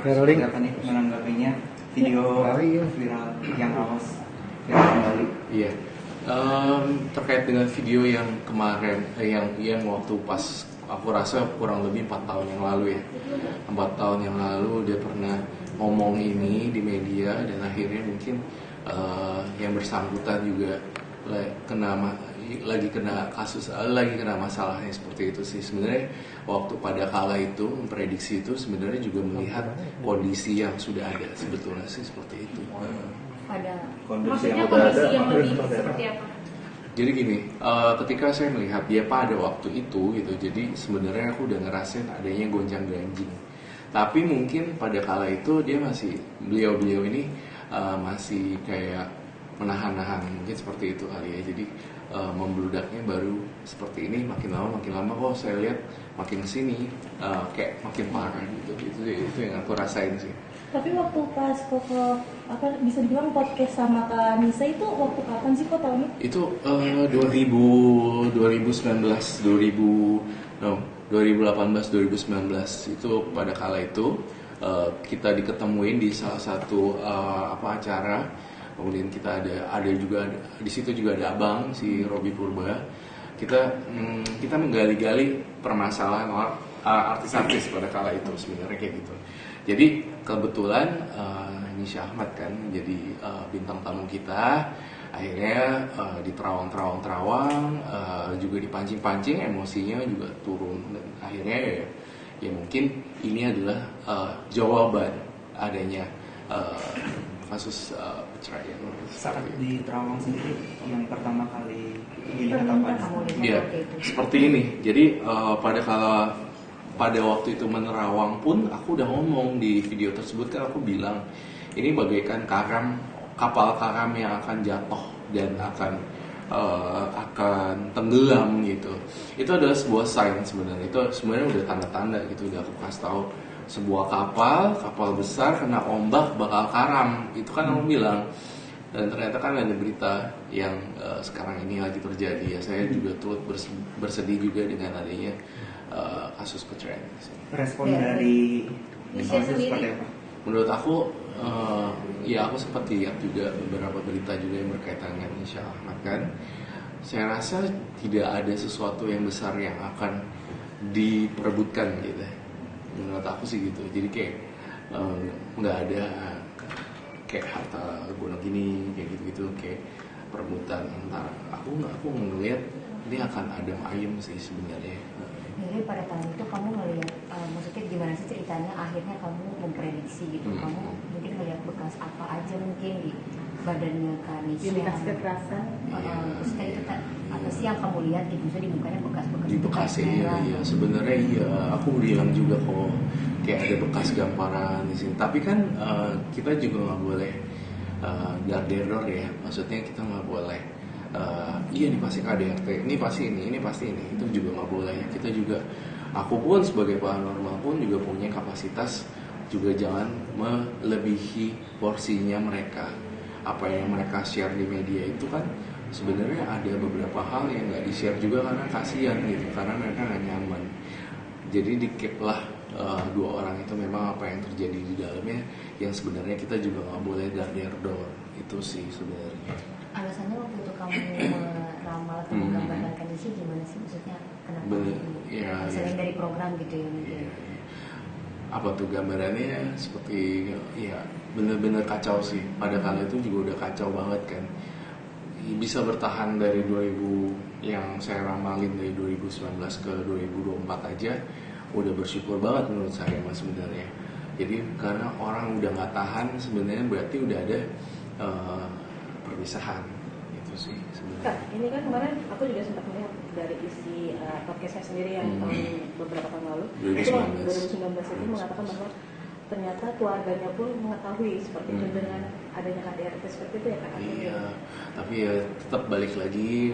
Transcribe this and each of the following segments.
Rolling apa nih menanggapinya video viral yang awas viral kembali? Iya. Terkait dengan video yang kemarin, yang waktu pas aku rasa kurang lebih 4 tahun yang lalu ya. 4 tahun yang lalu dia pernah ngomong ini di media dan akhirnya mungkin yang bersangkutan juga lagi kena masalahnya seperti itu sih. Sebenarnya waktu pada kala itu memprediksi itu sebenarnya juga melihat kondisi yang sudah ada sebetulnya sih seperti itu. Maksudnya kondisi yang lebih seperti apa? Jadi gini, ketika saya melihat dia pada waktu itu gitu, jadi sebenarnya aku udah ngerasain adanya gonjang-ganjing. Tapi mungkin pada kala itu dia beliau ini masih kayak menahan-nahan, mungkin seperti itu kali ya. Jadi membludaknya baru seperti ini, makin lama kok saya lihat makin kesini kayak makin parah gitu. Itu yang aku rasain sih. Tapi waktu pas Koko bisa dibilang podcast sama Kak Nisa itu waktu kapan sih kok tahunnya? Itu 2018 2019 itu pada kala itu kita diketemuin di salah satu acara. Kemudian kita ada juga di situ juga ada abang si Robi Purba. Kita menggali-gali permasalahan artis-artis pada kala itu sebenarnya kayak gitu. Jadi kebetulan Nisha Ahmad kan jadi bintang tamu kita. Akhirnya di terawang juga dipancing-pancing, emosinya juga turun dan akhirnya ya mungkin ini adalah jawaban adanya kasus perceraian. Saat di Terawang sendiri yang pertama kali dilihat apa? Iya, seperti ini. Jadi pada waktu itu menerawang pun aku udah ngomong di video tersebut kan, aku bilang ini bagaikan kapal karam yang akan jatuh dan akan tenggelam gitu. Itu adalah sebuah sign sebenarnya. Itu sebenarnya udah tanda-tanda gitu, udah aku kasih tahu. Sebuah kapal besar kena ombak bakal karam, itu kan aku bilang. Dan ternyata kan ada berita yang sekarang ini lagi terjadi ya. Saya juga turut bersedih juga dengan adanya kasus perceraian. Respon dari Nisha sendiri? apa? Menurut aku, ya aku sempat lihat juga beberapa berita juga yang berkaitan dengan Nisha Ahmad kan. Saya rasa tidak ada sesuatu yang besar yang akan diperebutkan gitu. Menurut aku sih gitu. Jadi kayak nggak ada kayak harta gono gini kayak gitu kayak perebutan antara aku ngelihat ini akan adem ayem sih sebenarnya. Jadi pada tahun itu kamu ngelihat, maksudnya gimana sih ceritanya akhirnya kamu memprediksi gitu, kamu mungkin ngelihat bekas apa aja mungkin di badannya Kak Nisha, Indikasi kekerasan, maksudnya itu apa sih yang kamu lihat gitu, misalnya di mukanya bekas-bekas Di bekas iya sebenarnya iya, aku bilang juga kok kayak ada bekas gamparan di sini. Tapi kan kita juga nggak boleh dar-der ya, maksudnya kita nggak boleh iya ini pasti KDRT, ini pasti ini itu juga nggak boleh. Kita juga, aku pun sebagai paranormal pun juga punya kapasitas juga jangan melebihi porsinya mereka. Apa yang mereka share di media itu kan sebenarnya ada beberapa hal yang nggak di-share juga karena kasihan gitu, karena mereka nggak nyaman. Jadi di-keep lah dua orang itu memang apa yang terjadi di dalamnya, yang sebenarnya kita juga nggak boleh dar-der itu sih sebenarnya. Alasannya waktu itu kamu meramal atau menggambarkan kondisi gimana sih, maksudnya kenapa? Selain dari program gitu ya mungkin. Apa tuh gambarannya seperti ya bener-bener kacau sih. Pada kala itu juga udah kacau banget kan. Bisa bertahan dari 2000 yang saya ramalin dari 2019 ke 2024 aja udah bersyukur banget menurut saya mas sebenarnya. Jadi karena orang udah nggak tahan sebenarnya berarti udah ada perpisahan itu sih sebenarnya. Kak, ini kan kemarin aku juga sempat melihat dari isi podcast saya sendiri yang beberapa tahun lalu 2019 itu mengatakan bahwa ternyata keluarganya pun mengetahui seperti itu dengan adanya KDRT seperti itu ya Kak? Iya, tapi ya tetap balik lagi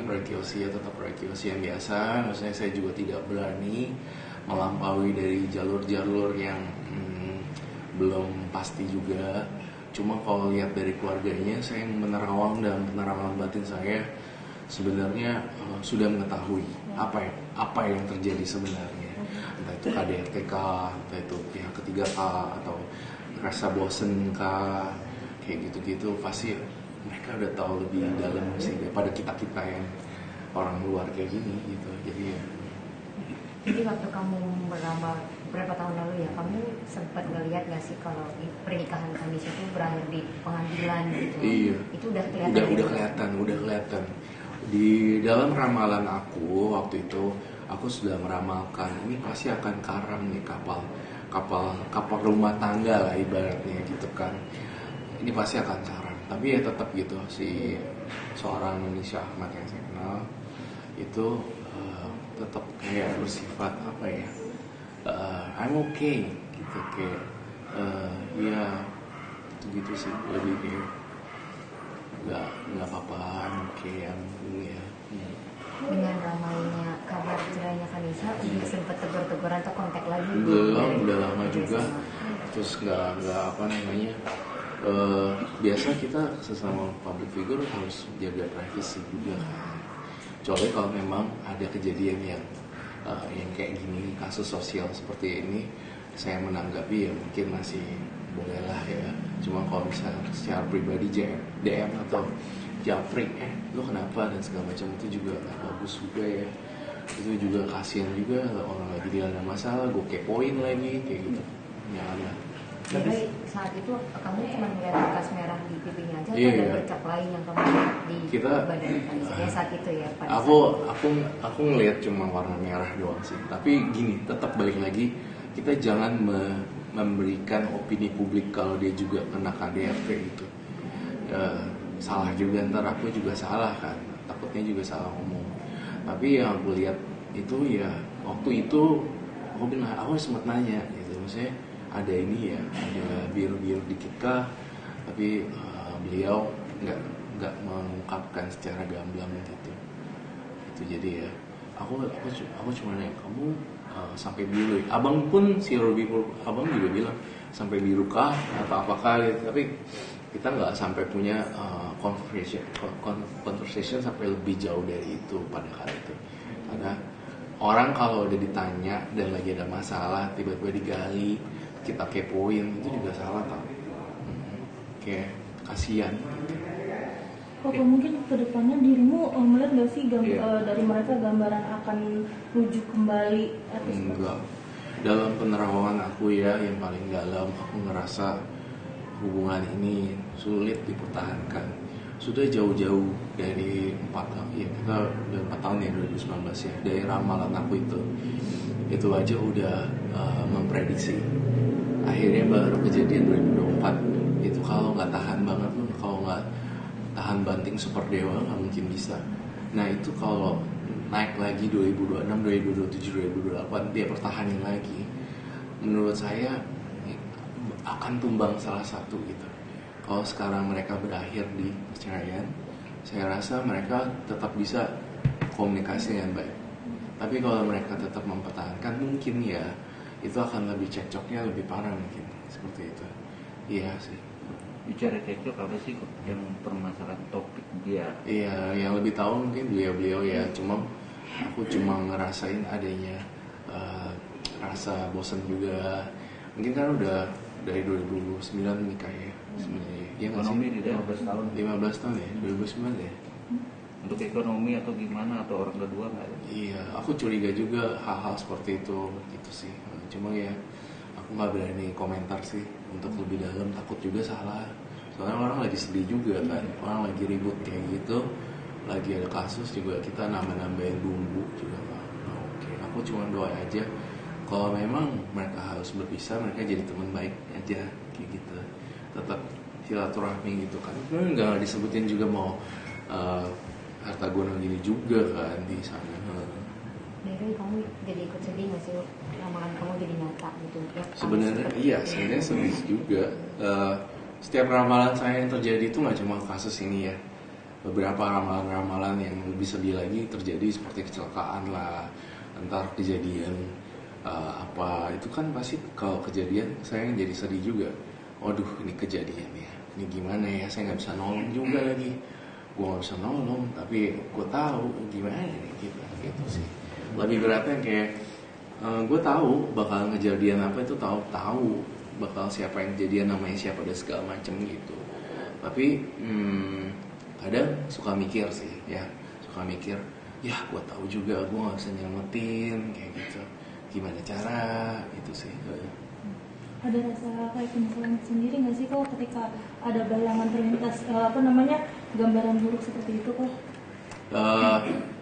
tetap rekiosi yang biasa. Maksudnya saya juga tidak berani melampaui dari jalur-jalur yang belum pasti juga. Cuma kalau lihat dari keluarganya, saya menerawang dan penerawangan batin saya sebenarnya sudah mengetahui apa yang terjadi sebenarnya. Entah itu KDRT entah itu pihak ketiga atau rasa bosen kayak gitu-gitu, pasti mereka udah tahu lebih dalam sih daripada kita yang orang luar kayak gini gitu. Jadi waktu kamu beramal berapa tahun lalu ya, kamu sempat ngeliat nggak sih kalau pernikahan Kanisha itu berakhir di pengadilan gitu? Iya. Itu udah kelihatan. Udah kelihatan. Di dalam ramalan aku waktu itu, aku sudah meramalkan ini pasti akan karam nih kapal rumah tangga lah ibaratnya gitu kan. Ini pasti akan karam. Tapi ya tetap gitu, si seorang Nisha Ahmad yang saya kenal itu tetap kayak bersifat apa ya, I'm okay gitu, kayak ya gitu sih, lebih kayak nggak apa-apa, I'm okay, ya. Dengan ramainya kabar cerainya Kanisha, udah sempet tegur-teguran atau kontak lagi? Belum, udah lama juga. Terus nggak apa namanya, biasa kita sesama public figure harus jaga privasi juga. Kecuali kalau memang ada kejadian yang kayak gini, kasus sosial seperti ini, saya menanggapi ya mungkin masih bolehlah ya. Cuma kalau misalnya secara pribadi DM atau japri, lu kenapa dan segala macam, itu juga nggak bagus juga ya. Itu juga kasihan juga, orang lagi ada masalah, gue kepoin lagi kayak gitu. Jangan. Jadi saat itu kamu cuma melihat bekas merah di pipinya aja, Iya, atau ada iya. bercak lain yang kamu lihat di Kita- badan Kanisha ya saat itu ya? pada Aku ngelihat cuma warna merah doang sih. Tapi gini, tetap balik lagi, kita jangan memberikan opini publik kalau dia juga kena KDRT itu. Salah juga, ntar aku juga salah kan, takutnya juga salah ngomong. Tapi yang aku lihat itu ya, waktu itu aku sempat nanya gitu, maksudnya ada ini ya, ada biru-biru dikit kah, tapi beliau nggak mengungkapkan secara gamblang gitu. Itu jadi ya, aku cuma nanya, kamu sampai biru ya? Abang pun si Robi abang juga bilang sampai biru kah atau apakah gitu. Tapi kita nggak sampai punya conversation sampai lebih jauh dari itu pada kali itu. Karena orang kalau udah ditanya dan lagi ada masalah tiba-tiba digali, kita kepoin, itu juga salah tau. Kayak kasihan. Apa mungkin kedepannya dirimu melihat nggak sih Iya. dari mereka gambaran akan rujuk kembali atau seperti Enggak. Dalam penerawangan aku ya, yang paling dalam, aku ngerasa hubungan ini sulit dipertahankan. Sudah jauh-jauh dari 4 tahun, ya kita udah 4 tahun ya, 2019 ya, dari ramalan aku itu aja udah memprediksi. Akhirnya baru kejadian 2024, itu kalau nggak tahan banget, kalau nggak tahan banting super dewa nggak mungkin bisa. Nah itu kalau naik lagi 2026, 2027, 2028 dia pertahanin lagi, menurut saya akan tumbang salah satu gitu. Kalau sekarang mereka berakhir di perceraian, saya rasa mereka tetap bisa komunikasi dengan baik. Tapi kalau mereka tetap mempertahankan, mungkin ya itu akan lebih cekcoknya lebih parah mungkin, seperti itu. Iya sih. Bicara cekcok apa sih kok yang permasalahan topik dia? Iya, yang lebih tahu mungkin beliau ya. Aku cuma ngerasain adanya rasa bosan juga. Mungkin kan udah dari 2009 nikah ya sebenarnya. Ya nggak sih? Ekonomi di 15 tahun. 15 tahun ya, 2009 ya. Untuk ekonomi atau gimana, atau orang kedua nggak ada? Iya, aku curiga juga hal-hal seperti itu gitu sih. Cuma ya aku nggak berani komentar sih untuk lebih dalam, takut juga salah. Soalnya orang lagi sedih juga kan, orang lagi ribut kayak gitu, lagi ada kasus juga, kita nambah-nambahin bumbu juga nggak oke. Aku cuma doa aja kalau memang mereka harus berpisah, mereka jadi teman baik aja kayak gitu, tetap silaturahmi gitu kan. Nggak disebutin juga mau harta gono gini juga kan di sana. Dari kamu jadi ikut sedih nggak sih ramalan kamu jadi nyata gitu ya? Sebenarnya iya, sebenarnya sedih juga. Setiap ramalan saya yang terjadi itu nggak cuma kasus ini ya. Beberapa ramalan-ramalan yang lebih sedih lagi terjadi seperti kecelakaan lah, entar kejadian apa itu kan pasti kalau kejadian saya yang jadi sedih juga. Waduh, ini kejadian ya. ini gimana ya, saya nggak bisa nolong juga lagi, gue nggak bisa nolong tapi gue tahu gimana nih gitu sih. Lebih beratnya kayak gue tahu bakal kejadian apa itu, tahu bakal siapa yang kejadian, namanya siapa dan segala macam gitu. Tapi kadang suka mikir sih ya, gue tahu juga gue nggak bisa nyelamatin kayak gitu, gimana cara itu sih. Ada rasa kayak penyesalan sendiri nggak sih kok ketika ada bayangan terlintas gambaran buruk seperti itu kok?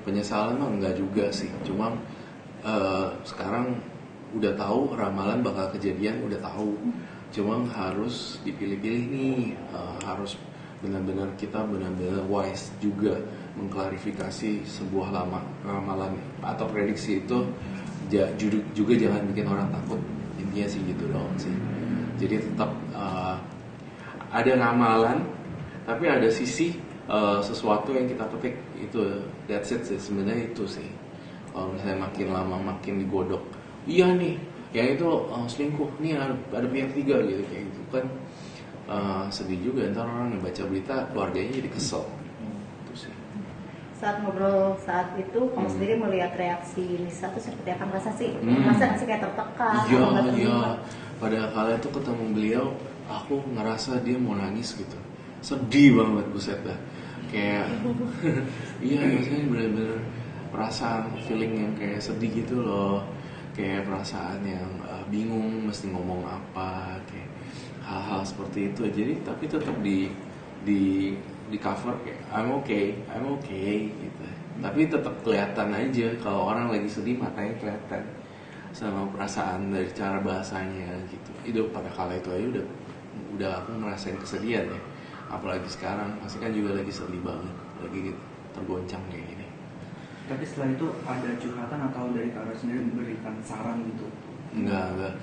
Penyesalan mah enggak juga sih, cuma sekarang udah tahu ramalan bakal kejadian, udah tahu, cuma harus dipilih-pilih nih, harus benar-benar wise juga mengklarifikasi sebuah ramalan atau prediksi itu juga jangan bikin orang takut. Intinya sih gitu doang sih. Jadi tetap ada ramalan, tapi ada sisi sesuatu yang kita petik, itu that's it sih sebenarnya itu sih. Kalau misalnya makin lama makin digodok, iya nih yang itu selingkuh nih, ada pihak tiga gitu kayak gitu kan, sedih juga ntar orang yang baca berita keluarganya jadi kesel. Itu sih. Saat ngobrol saat itu kamu sendiri melihat reaksi Nisa tuh seperti apa, merasa sih merasa sih kayak tertekan? Iya. Pada kala itu ketemu beliau, aku ngerasa dia mau nangis gitu, sedih banget buset dah. Kayak iya maksudnya bener-bener perasaan feeling yang kayak sedih gitu loh, kayak perasaan yang bingung mesti ngomong apa, kayak hal-hal seperti itu. Jadi tapi tetap di cover kayak I'm okay gitu. Tapi tetap kelihatan aja kalau orang lagi sedih, matanya kelihatan sama perasaan dari cara bahasanya gitu. Itu pada kala itu aja udah aku ngerasain kesedihan ya. Apalagi sekarang pasti kan juga lagi sedih banget, lagi tergoncang kayak gini. Tapi setelah itu ada curhatan atau dari Kak sendiri memberikan saran gitu? Enggak.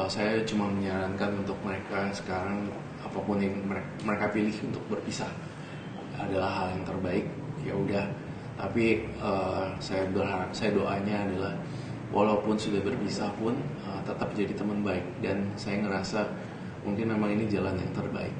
Saya cuma menyarankan untuk mereka sekarang, apapun yang mereka pilih untuk berpisah adalah hal yang terbaik. Ya udah. Tapi saya doanya adalah walaupun sudah berpisah pun tetap jadi teman baik, dan saya ngerasa mungkin memang ini jalan yang terbaik.